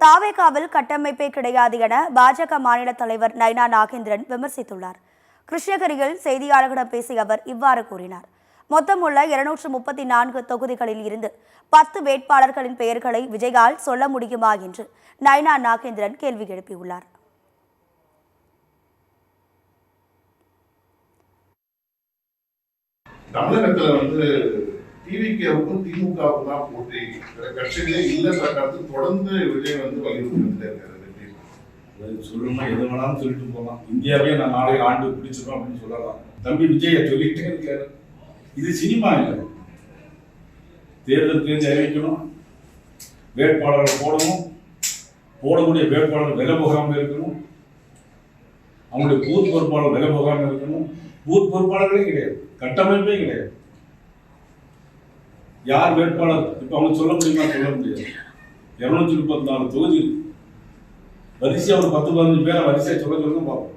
தாவேகாவில் கட்டமைப்பே கிடையாது என பாஜக மாநில தலைவர் நைனா நாகேந்திரன் விமர்சித்துள்ளார். கிருஷ்ணகிரியில் செய்தியாளர்களிடம் பேசிய அவர் இவ்வாறு கூறினார். மொத்தமுள்ள 234 தொகுதிகளில் இருந்து 10 வேட்பாளர்களின் பெயர்களை விஜயால் சொல்ல முடியுமா என்று நைனா நாகேந்திரன் கேள்வி எழுப்பியுள்ளார். தமிழகத்தில் டிவிகேவுக்கும் திமுகவுக்கும் தான் போட்டி, கட்சிகளே இல்லைன்ற கருத்து தொடர்ந்து விஜய் வலியுறுத்திட்டே இருக்காரு. சொல்லணும்னா எது வேணாலும் சொல்லிட்டு போகலாம். இந்தியாவே நான் 4 ஆண்டு பிடிச்சிருக்கோம் அப்படின்னு சொல்லலாம். தம்பி விஜய சொல்லிட்டே இருக்காரு. இது சினிமா இல்லை. தேர்தல் தேர்ந்து அறிவிக்கணும், வேட்பாளர்கள் போடணும், போடக்கூடிய வேட்பாளர்கள் விலை போகாமல் இருக்கணும், அவங்களுடைய பூத் பொறுப்பாளர் விலை போகாமல் இருக்கணும். பூத் பொறுப்பாளர்களே கிடையாது, கட்டமைப்பே கிடையாது. யார் வேட்பாளர் இப்ப அவங்க சொல்ல முடியுமா? சொல்ல முடியாது. 234 தொகுதி வரிசையா ஒரு 10-15 பேரை வரிசையா சொல்ல பார்ப்போம்.